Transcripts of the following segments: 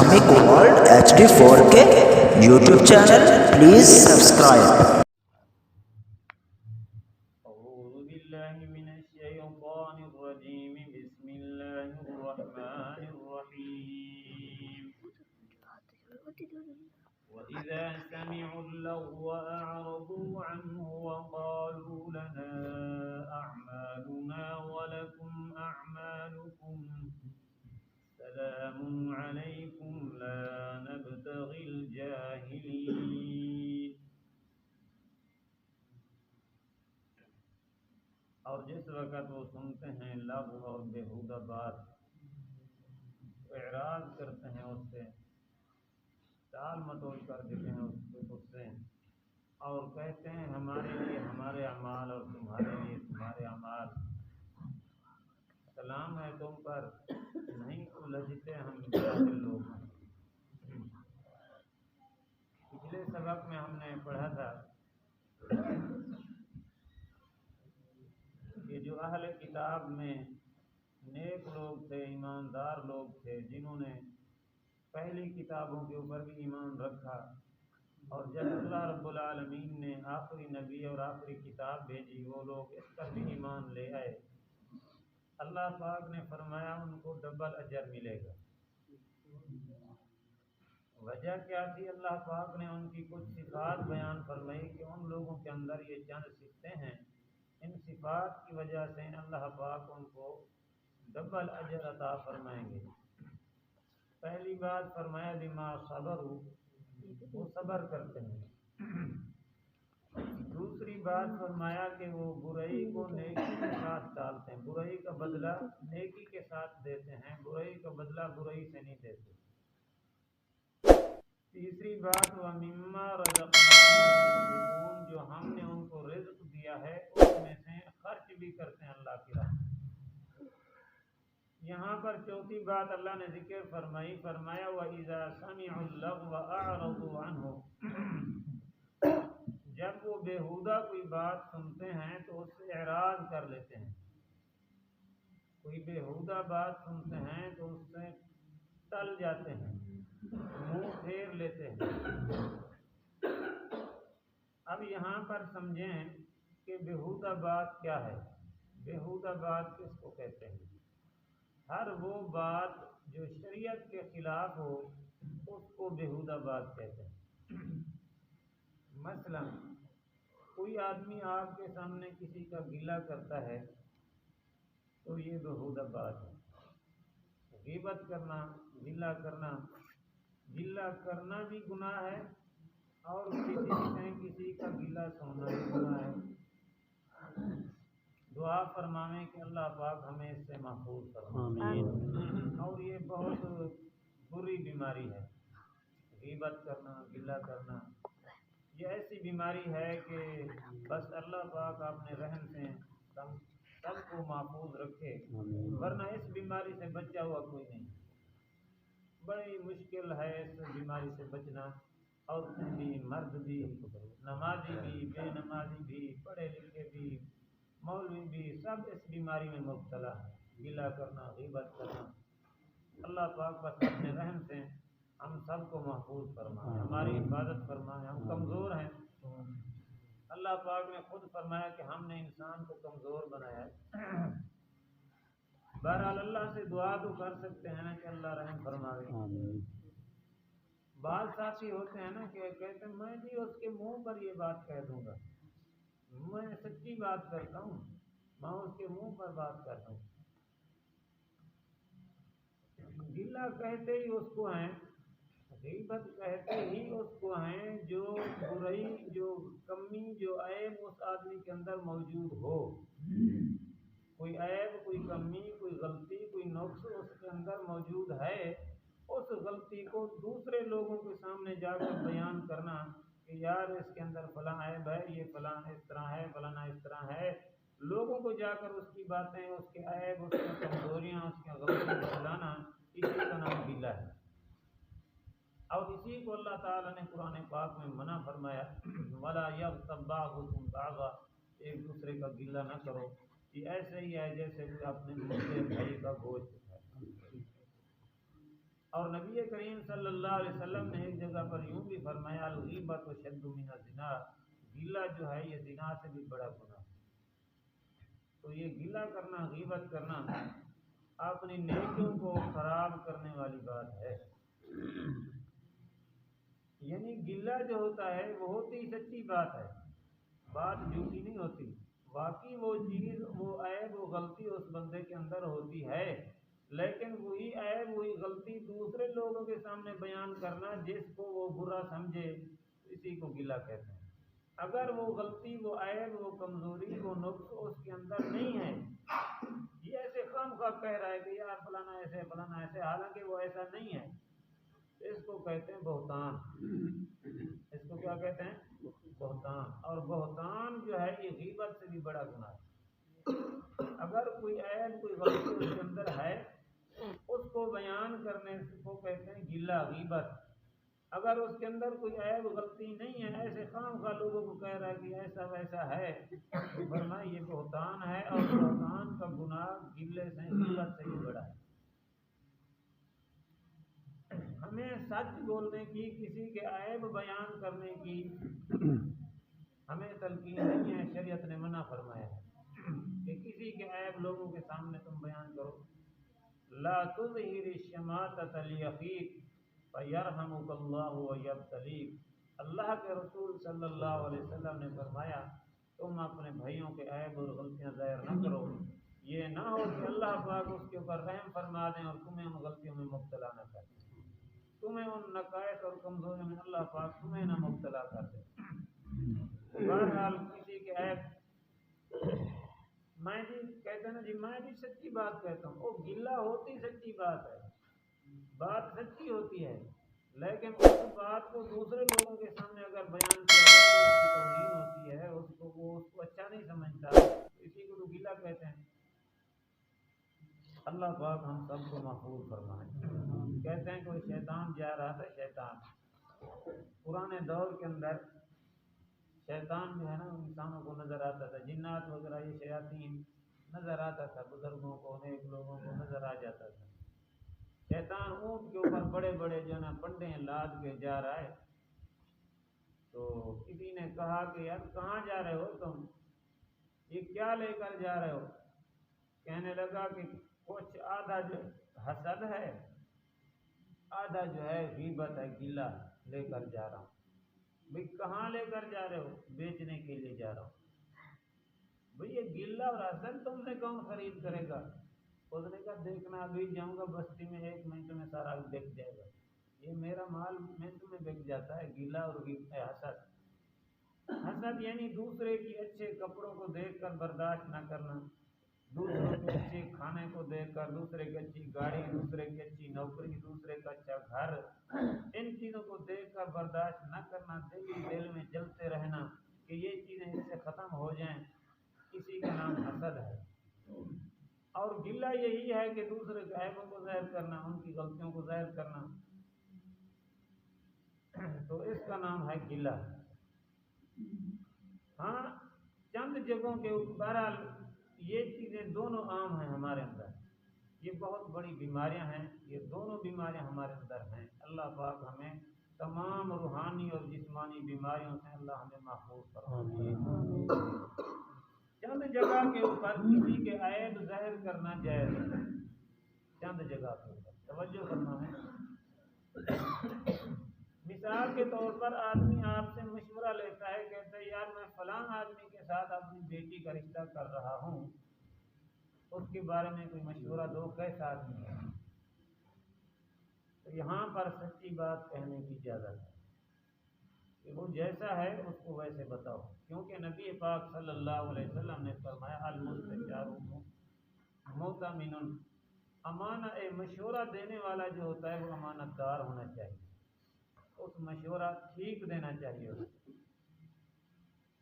Islamic World HD 4K YouTube channel. Please subscribe. أعوذ بالله من الشيطان الرجيم بسم الله الرحمن الرحيم وإذا سمعوا اللغو أعرضوا عنه وقالوا لنا أعمالنا ولكم أعمالكم سلام عليكم لا نبتغي الجاهلين. اور جس وقت وہ سنتے ہیں لغو اور بیہودہ بات تو اعراض کرتے ہیں اس سے، ٹال مٹول کر دیتے ہیں اس سے اور کہتے ہیں ہمارے لیے ہمارے اعمال اور تمہارے لیے تمہارے اعمال، سلام ہے تم پر، نہیں الجھتے ہم جاہل لوگ ہیں۔ پچھلے سبق میں ہم نے پڑھا تھا کہ جو اہل کتاب میں نیک لوگ تھے، ایماندار لوگ تھے، جنہوں نے پہلی کتابوں کے اوپر بھی ایمان رکھا، اور جب اللہ رب العالمین نے آخری نبی اور آخری کتاب بھیجی وہ لوگ اس پر بھی ایمان لے آئے، اللہ پاک نے فرمایا ان کو ڈبل اجر ملے گا۔ وجہ کیا تھی؟ اللہ پاک نے ان کی کچھ صفات بیان فرمائی کہ ان لوگوں کے اندر یہ چند صفتیں ہیں، ان صفات کی وجہ سے اللہ پاک ان کو ڈبل اجر عطا فرمائیں گے۔ پہلی بات فرمایا بما صبروا، وہ صبر کرتے ہیں۔ دوسری بات فرمایا کہ وہ برائی کو نیکی کے ساتھ ٹالتے ہیں، برائی کا بدلہ نیکی کے ساتھ دیتے ہیں، برائی کا بدلہ برائی سے نہیں دیتے۔ تیسری بات وَمِمَّا رَزَقْنَاهُمْ يُنْفِقُونَ، جو ہم نے ان کو رزق دیا ہے اس میں سے خرچ بھی کرتے ہیں اللہ کی راہ۔ یہاں پر چوتھی بات اللہ نے ذکر فرمایا وَإِذَا سَمِعُوا اللَّغْوَ أَعْرَضُوا عَنْهُ، جب وہ بیہودہ کوئی بات سنتے ہیں تو اس سے اعراض کر لیتے ہیں۔ کوئی بیہودہ بات سنتے ہیں تو اس سے ٹل جاتے ہیں، منہ پھیر لیتے ہیں۔ اب یہاں پر سمجھیں کہ بیہودہ بات کیا ہے، بیہودہ بات کس کو کہتے ہیں؟ ہر وہ بات جو شریعت کے خلاف ہو اس کو بیہودہ بات کہتے ہیں۔ مثلا کوئی آدمی آپ کے سامنے کسی کا گلہ کرتا ہے تو یہ بیہودہ بات ہے۔ غیبت کرنا، گلہ کرنا بھی گناہ ہے اور کسی کا گلہ سننا بھی گناہ ہے۔ دعا فرمائیں کہ اللہ پاک ہمیں اس سے محفوظ فرمائے۔ اور یہ بہت بری بیماری ہے، غیبت کرنا، گلہ کرنا، یہ ایسی بیماری ہے کہ بس اللہ پاک اپنے رحم سے سب کو محفوظ رکھے، ورنہ اس بیماری سے بچا ہوا کوئی نہیں۔ بڑی مشکل ہے اس بیماری سے بچنا، عورتیں بھی، مرد بھی، نمازی بھی، بے نمازی بھی، پڑھے لکھے بھی، مولوی بھی، سب اس بیماری میں مبتلا ہے، گلہ کرنا، غیبت کرنا۔ اللہ پاک بس اپنے رحم سے ہم سب کو محفوظ فرمائے، ہماری حفاظت فرمائے۔ ہم کمزور ہیں، اللہ پاک نے خود فرمایا کہ ہم نے انسان کو کمزور بنایا ہے۔ بہرحال اللہ سے دعا تو کر سکتے ہیں نا کہ اللہ رحم فرمائے۔ بعض ساتھی ہوتے ہیں نا کہ کہتے ہیں میں جی اس کے منہ پر یہ بات کہہ دوں گا، میں سچی بات کرتا ہوں، میں اس کے منہ پر بات کرتا ہوں۔ گلہ کہتے ہی اس کو ہیں، غیبت کہتے ہی اس کو ہیں جو برائی، جو کمی، جو عیب اس آدمی کے اندر موجود ہو۔ کوئی عیب، کوئی کمی، کوئی غلطی، کوئی نقص اس کے اندر موجود ہے، اس غلطی کو دوسرے لوگوں کے سامنے جا کر بیان کرنا کہ یار اس کے اندر فلاں عیب ہے، یہ فلاں اس طرح ہے، فلاں اس طرح ہے، لوگوں کو جا کر اس کی باتیں، اس کے عیب، اس کی کمزوریاں، اس کی غلطیاں بتلانا، اسی کا نام گلہ ہے۔ اور اسی کو اللہ تعالیٰ نے قرآن پاک میں منع فرمایا وَلَا يَغْتَبْ بَعْضُكُمْ بَعْضًا، ایک دوسرے کا گلہ نہ کرو، یہ ایسے ہی ہے جیسے کہ اپنے دوسرے بھائی کا گوشت کھائے۔ اور نبی کریم صلی اللہ علیہ وسلم نے ایک جگہ پر یوں بھی فرمایا الغیبۃ اشد من الزنا، گلہ جو ہے یہ زنا سے بھی بڑا گناہ ہے۔ تو یہ گلہ کرنا، غیبت کرنا اپنی نیکیوں کو خراب کرنے والی بات ہے۔ یعنی گلہ جو ہوتا ہے وہ ہوتی سچی بات ہے، بات جھوٹی نہیں ہوتی، واقعی وہ چیز، وہ عیب، وہ غلطی اس بندے کے اندر ہوتی ہے، لیکن وہی عیب، وہی غلطی دوسرے لوگوں کے سامنے بیان کرنا جس کو وہ برا سمجھے، اسی کو گلہ کہتے ہیں۔ اگر وہ غلطی، وہ عیب، وہ کمزوری، وہ نقص اس کے اندر نہیں ہے، یہ ایسے خام خواہ کہہ رہا ہے کہ یار فلانا ایسے فلانا ایسے، حالانکہ وہ ایسا نہیں ہے، اس کو کہتے ہیں بہتان۔ اس کو کیا کہتے ہیں؟ بہتان۔ اور بہتان جو ہے یہ غیبت سے بھی بڑا گناہ ہے۔ اگر کوئی عیب، کوئی غلطی اس کے اندر ہے، اس کو بیان کرنے کو کہتے ہیں گلہ، غیبت۔ اگر اس کے اندر کوئی عیب غلطی نہیں ہے، ایسے خام خواہ لوگوں کو کہہ رہا ہے کہ ایسا ویسا ہے، تو فرمایا یہ بہتان ہے، اور بہتان کا گناہ گلے سے، غیبت سے بھی بڑا ہے۔ ہمیں سچ بولنے کی، کسی کے عیب بیان کرنے کی ہمیں تلقین نہیں ہے، شریعت نے منع فرمایا ہے کہ کسی کے عیب لوگوں کے سامنے تم بیان کرو۔ لا تظہر الشماتۃ لأخیک فیرحمک اللہ ویبتلیک۔ اللہ کے رسول صلی اللہ علیہ وسلم نے فرمایا تم اپنے بھائیوں کے عیب اور غلطیاں ظاہر نہ کرو، یہ نہ ہو کہ اللہ پاک اس کے اوپر رحم فرما دیں اور تمہیں ان غلطیوں میں مبتلا نہ کر دیں، تمہیں ان نقائص اور کمزوریوں میں اللہ پاک تمہیں نہ مبتلا کر دے۔ بہرحال کسی کے عیب، میں بھی کہتے ہیں نا جی، میں بھی سچی بات کہتا ہوں، وہ گلہ ہوتی سچی بات ہے، بات سچی ہوتی ہے، لیکن اس بات کو دوسرے لوگوں کے سامنے اگر بیان کیا جائے تو اس کی توہین ہوتی ہے، اس کو وہ اس کو اچھا نہیں سمجھتا، اسی کو تو گلہ کہتے ہیں۔ اللہ پاک ہم سب کو محفوظ فرمائے۔ کہتے ہیں کوئی شیطان جا رہا تھا، شیطان پرانے دور کے اندر شیطان جو ہے نا انسانوں کو نظر آتا تھا، جنات وغیرہ یہ شیاطین نظر آتا تھا، بزرگوں کو، نیک لوگوں کو نظر آ جاتا تھا۔ شیطان اونٹ کے اوپر بڑے بڑے جو ہے نا پنڈے لاد کے جا رہا ہے، تو کسی نے کہا کہ یار کہاں جا رہے ہو تم، یہ کیا لے کر جا رہے ہو؟ کہنے لگا کہ کچھ آدھا جو حسد ہے، آدھا جو ہے غیبت ہے، گلہ لے کر جا رہا ہوں۔ بھئی کہاں لے کر جا رہے ہو؟ بیچنے کے لیے جا رہا ہوں۔ بھئی یہ گلہ اور حسد تم سے کون خرید کرے گا؟ اس نے کہا دیکھنا ابھی جاؤں گا بستی میں، 1 منٹ میں سارا بک جائے گا، یہ میرا مال منٹ میں بک جاتا ہے، گلہ اور حسد۔ حسد یعنی دوسرے کی اچھے کپڑوں کو دیکھ کر برداشت نہ کرنا، دوسروں کے اچھے کھانے کو دیکھ کر، دوسرے کی اچھی گاڑی، دوسرے کی اچھی نوکری، دوسرے کا اچھا گھر، ان چیزوں کو دیکھ کر برداشت نہ کرنا، دل میں جلتے رہنا کہ یہ چیزیں اس سے ختم ہو جائیں، اسی کا نام حسد ہے۔ اور گلہ یہی ہے کہ دوسرے کے عیبوں کو ظاہر کرنا، ان کی غلطیوں کو ظاہر کرنا، تو اس کا نام ہے گلہ۔ ہاں چند جگہوں کے بہرحال یہ چیزیں دونوں عام ہیں ہمارے اندر، یہ بہت بڑی بیماریاں ہیں، یہ دونوں بیماریاں ہمارے اندر ہیں۔ اللہ پاک ہمیں تمام روحانی اور جسمانی بیماریوں سے اللہ ہمیں محفوظ فرمائے۔ چند جگہ کے اوپر کسی کے عیب ظاہر کرنا جائز ہے، چند جگہ کے اوپر توجہ کرنا ہے۔ مثال کے طور پر آدمی آپ سے مشورہ لیتا ہے، کہتا ہے یار میں فلاں آدمی کے ساتھ اپنی بیٹی کا رشتہ کر رہا ہوں، اس کے بارے میں کوئی مشورہ دو، کیسا آدمی ہے؟ تو یہاں پر سچی بات کہنے کی اجازت ہے کہ وہ جیسا ہے اس کو ویسے بتاؤ، کیونکہ نبی پاک صلی اللہ علیہ وسلم نے فرمایا المستشار مؤتمن، مشورہ دینے والا جو ہوتا ہے وہ امانت دار ہونا چاہیے، اس مشورہ ٹھیک دینا چاہیے اس کو۔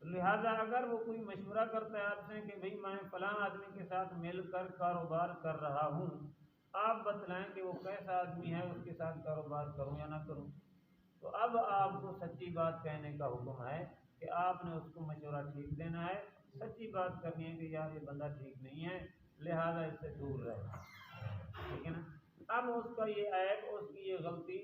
لہذا اگر وہ کوئی مشورہ کرتا ہے آپ سے کہ بھئی میں فلاں آدمی کے ساتھ مل کر کاروبار کر رہا ہوں، آپ بتلائیں کہ وہ کیسا آدمی ہے، اس کے ساتھ کاروبار کروں یا نہ کروں، تو اب آپ کو سچی بات کہنے کا حکم ہے کہ آپ نے اس کو مشورہ ٹھیک دینا ہے، سچی بات کرنی ہے کہ یار یہ بندہ ٹھیک نہیں ہے، لہذا اس سے دور رہے، ٹھیک ہے نا۔ اب اس کا یہ عیب، اس کی یہ غلطی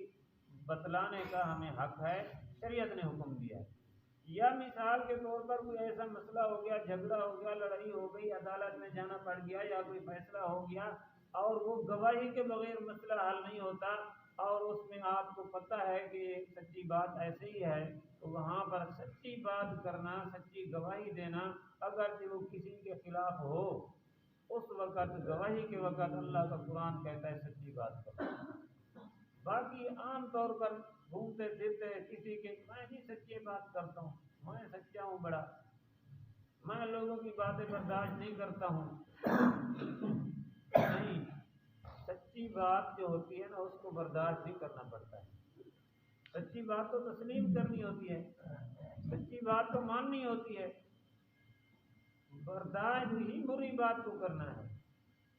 بتلانے کا ہمیں حق ہے، شریعت نے حکم دیا ہے۔ یا مثال کے طور پر کوئی ایسا مسئلہ ہو گیا، جھگڑا ہو گیا، لڑائی ہو گئی، عدالت میں جانا پڑ گیا یا کوئی فیصلہ ہو گیا اور وہ گواہی کے بغیر مسئلہ حل نہیں ہوتا، اور اس میں آپ کو پتہ ہے کہ سچی بات ایسے ہی ہے، تو وہاں پر سچی بات کرنا، سچی گواہی دینا، اگر وہ کسی کے خلاف ہو، اس وقت گواہی کے وقت اللہ کا قرآن کہتا ہے سچی بات کرو۔ باقی عام طور پر گھومتے پھرتے کسی کے میں بھی سچی بات کرتا ہوں، میں سچا ہوں بڑا، میں لوگوں کی باتیں برداشت نہیں کرتا ہوں، نہیں، سچی بات جو ہوتی ہے نا اس کو برداشت نہیں کرنا پڑتا ہے۔ سچی بات تو تسلیم کرنی ہوتی ہے، سچی بات تو ماننی ہوتی ہے، برداشت ہی بری بات کو کرنا ہے،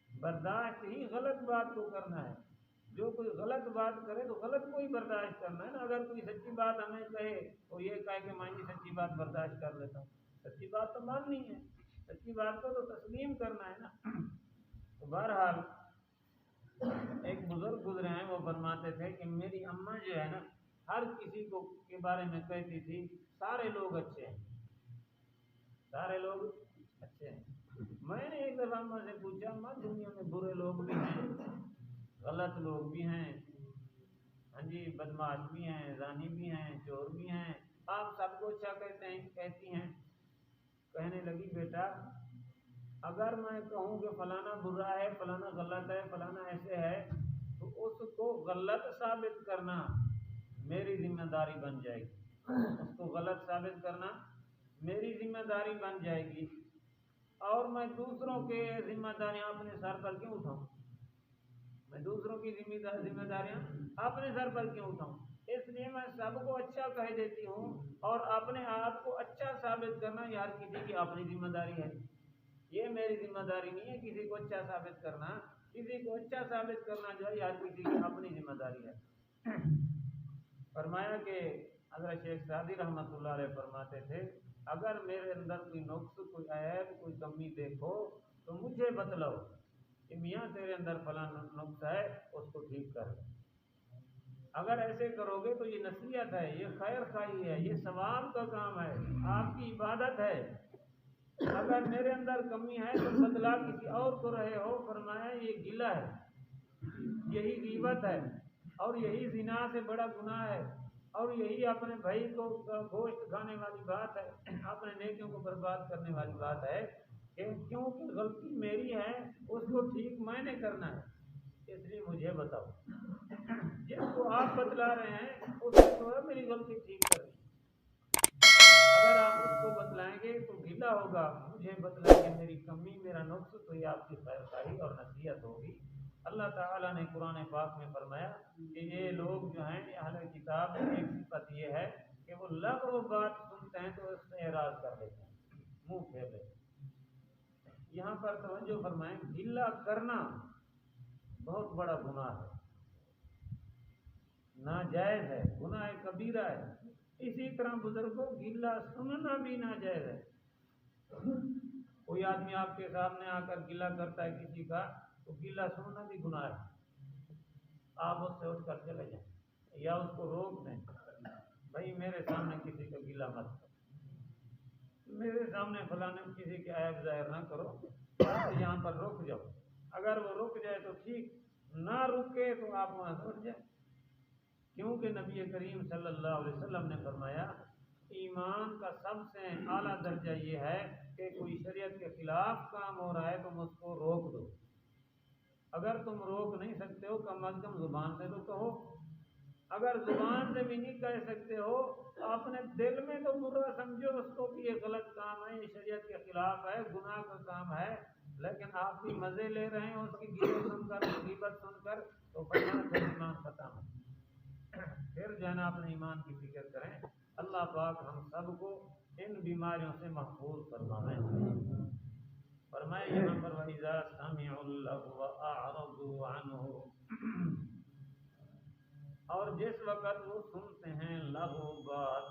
برداشت ہی غلط بات کو کرنا ہے۔ جو کوئی غلط بات کرے تو غلط کو ہی برداشت کرنا ہے نا۔ اگر کوئی سچی بات ہمیں کہے تو یہ کہے کہ میں یہ سچی بات برداشت کر لیتا ہوں، سچی بات تو ماننی ہے، سچی بات کو تو تسلیم کرنا ہے نا۔ تو بہرحال ایک بزرگ گزرے ہیں، وہ فرماتے تھے کہ میری اماں جو ہے نا ہر کسی کو کے بارے میں کہتی تھی سارے لوگ اچھے ہیں، سارے لوگ اچھے ہیں۔ میں نے ایک دفعہ اماں سے پوچھا، اماں دنیا میں برے لوگ بھی ہیں، غلط لوگ بھی ہیں، ہاں جی، بدمعاش بھی ہیں، زانی بھی ہیں، چور بھی ہیں، آپ سب کو اچھا کہتے ہیں کہتی ہیں؟ کہنے لگی بیٹا اگر میں کہوں کہ فلانا برا ہے، فلانا غلط ہے، فلانا ایسے ہے، تو اس کو غلط ثابت کرنا میری ذمہ داری بن جائے گی، اس کو غلط ثابت کرنا میری ذمہ داری بن جائے گی، اور میں دوسروں کے ذمہ داریاں اپنے سر پر کیوں اٹھاؤں؟ میں دوسروں کی ذمہ داریاں اپنے سر پر کیوں اٹھاؤں؟ اس لیے میں سب کو اچھا کہہ دیتی ہوں، اور اپنے آپ کو اچھا ثابت کرنا یہ ہر کسی کی اپنی ذمہ داری ہے، یہ میری ذمہ داری نہیں ہے کسی کو اچھا ثابت کرنا۔ کسی کو اچھا ثابت کرنا جو ہے ہر کسی کی اپنی ذمہ داری ہے۔ فرمایا کہ حضرت شیخ سعدی رحمۃ اللہ علیہ فرماتے تھے اگر میرے اندر کوئی نقص، کوئی عیب، کوئی کمی دیکھو تو مجھے بتلاؤ کہ میاں تیرے اندر فلاں نقص ہے، اس کو ٹھیک کر۔ اگر ایسے کرو گے تو یہ نصیحت ہے، یہ خیر خواہی ہے، یہ ثواب کا کام ہے، آپ کی عبادت ہے۔ اگر میرے اندر کمی ہے تو بدلا کسی اور کو رہے ہو، فرمایا یہ گلہ ہے، یہی غیبت ہے، اور یہی زنا سے بڑا گناہ ہے، اور یہی اپنے بھائی کو گوشت کھانے والی بات ہے، اپنے نیکیوں کو برباد کرنے والی بات ہے، کہ کیونکہ غلطی میری ہے اس کو ٹھیک میں نے کرنا ہے، اس لیے مجھے بتاؤ۔ جس کو آپ بتلا رہے ہیں اس کو میری غلطی ٹھیک کرنی، اگر آپ اس کو بتلائیں گے تو گلہ ہوگا، مجھے بتلائیں گے میری کمی، میرا نقص، تو یہ آپ کی خیر خواہی اور نصیحت ہوگی۔ اللہ تعالیٰ نے قرآن پاک میں فرمایا کہ یہ لوگ جو ہیں اہل کتاب کی ایک صفت یہ ہے کہ وہ لغو بات سنتے ہیں تو اس سے اعراض کر لیتے ہیں، منہ پھیر لیتے ہیں۔ یہاں پر توجہ فرمائیں، گلہ کرنا بہت بڑا گناہ ہے، ناجائز ہے، گناہ کبیرہ ہے۔ اسی طرح بزرگوں گلہ سننا بھی ناجائز ہے۔ کوئی آدمی آپ کے سامنے آ کر گلہ کرتا ہے کسی کا تو گلہ سننا بھی گناہ ہے، آپ اس سے اٹھ کر چلے جائیں یا اس کو روک دیں، بھائی میرے سامنے کسی کا گلہ مت کرو، میرے سامنے فلانے کسی کے عیب ظاہر نہ کرو، یہاں پر رک جاؤ۔ اگر وہ رک جائے تو ٹھیک، نہ رکے تو آپ وہاں سے اٹھ جائیں، کیونکہ نبی کریم صلی اللہ علیہ وسلم نے فرمایا ایمان کا سب سے اعلیٰ درجہ یہ ہے کہ کوئی شریعت کے خلاف کام ہو رہا ہے تم اس کو روک دو، اگر تم روک نہیں سکتے ہو کم از کم زبان سے تو کہو، اگر زبان سے بھی نہیں کہہ سکتے ہو تو اپنے دل میں تو برا سمجھو اس کو کہ یہ غلط کام ہے، یہ شریعت کے خلاف ہے، گناہ کا کام ہے، لیکن آپ بھی مزے لے رہے ہیں اس کی گلے سن کر، غیبت سن کر، تو پھر ایمان ختم ہے۔ پھر جو ہے نا اپنے ایمان کی فکر کریں، اللہ پاک ہم سب کو ان بیماریوں سے محفوظ فرمائے۔ فرمائے یہاں پر وَإِذَا سَمِعُوا اللَّغْوَ أَعْرَضُوا عَنْهُ، اور جس وقت وہ سنتے ہیں لغو بات،